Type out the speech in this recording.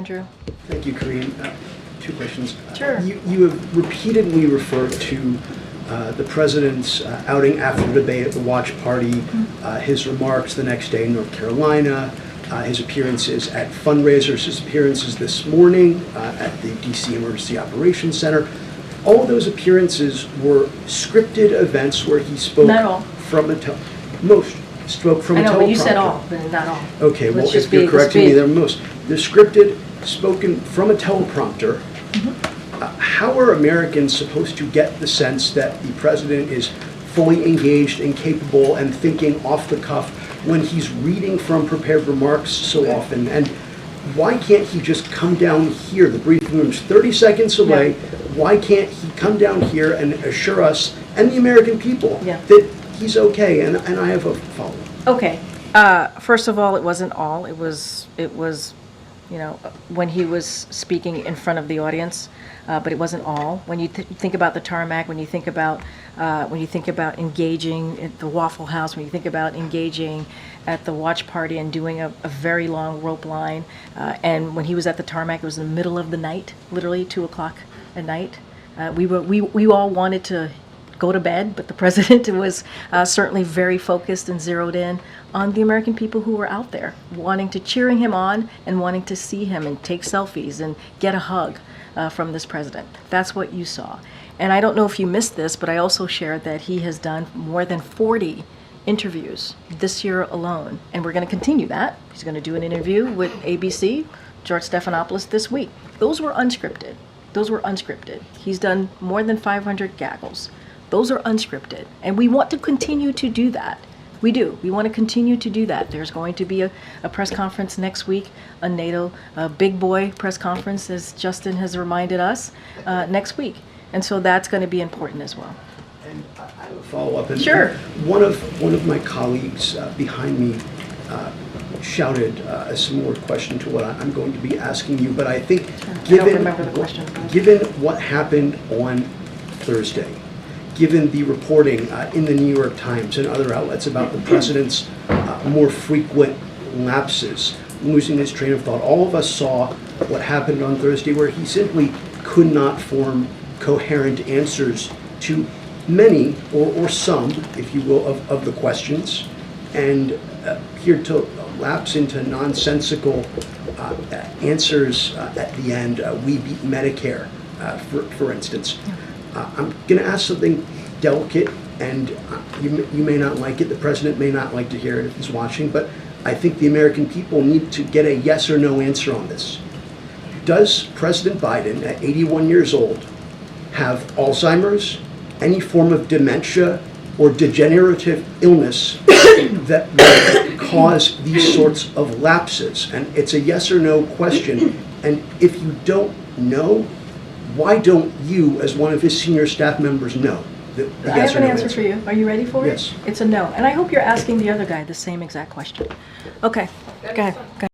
Andrew. Thank you, Corinne. Two questions. Sure. You have repeatedly referred to the president's outing after the debate at the watch party, his remarks the next day in North Carolina, his appearances at fundraisers, his appearances this morning at the DC Emergency Operations Center. All of those appearances were scripted events where he spoke Not all. from a most spoke from a teleprompter. I know, but you said all, but not all. Okay, well, Let's just if you're be- correcting me, let's be- they're most. They're scripted, spoken from a teleprompter. How are Americans supposed to get the sense that the president is fully engaged and capable and thinking off the cuff when he's reading from prepared remarks so often? And why can't he just come down here? The briefing room's 30 seconds away. Why can't he come down here and assure us and the American people that he's okay? And I have a follow-up. Okay. First of all, it wasn't all. It was, you know, when he was speaking in front of the audience, but it wasn't all. When you think about the tarmac, when you think about engaging at the Waffle House, when you think about engaging at the watch party and doing a very long rope line, and when he was at the tarmac, it was in the middle of the night, literally 2 o'clock at night. We all wanted to go to bed, but the president was certainly very focused and zeroed in on the American people who were out there, cheering him on and wanting to see him and take selfies and get a hug from this president. That's what you saw. And I don't know if you missed this, but I also shared that he has done more than 40 interviews this year alone, and we're going to continue that. He's going to do an interview with ABC, George Stephanopoulos, this week. Those were unscripted. He's done more than 500 gaggles. Those are unscripted, and we want to continue to do that. We do. We want to continue to do that. There's going to be a press conference next week, a NATO big boy press conference, as Justin has reminded us, next week. And so that's going to be important as well. And I have a follow-up. Sure. One of my colleagues behind me shouted a similar question to what I'm going to be asking you, but I think I don't remember the question. Given what happened on Thursday, given the reporting in the New York Times and other outlets about the president's more frequent lapses, losing his train of thought, all of us saw what happened on Thursday where he simply could not form coherent answers to many or some, if you will, of the questions, and appeared to lapse into nonsensical answers at the end. We beat Medicare, for instance. I'm going to ask something delicate, and you may not like it. The president may not like to hear it if he's watching, but I think the American people need to get a yes or no answer on this. Does President Biden, at 81 years old, have Alzheimer's, any form of dementia, or degenerative illness that would cause these sorts of lapses? And it's a yes or no question. And if you don't know, why don't you, as one of his senior staff members, know the yes or no answer? I have an answer for you. Are you ready for it? Yes. It's a no. And I hope you're asking the other guy the same exact question. Okay, go ahead.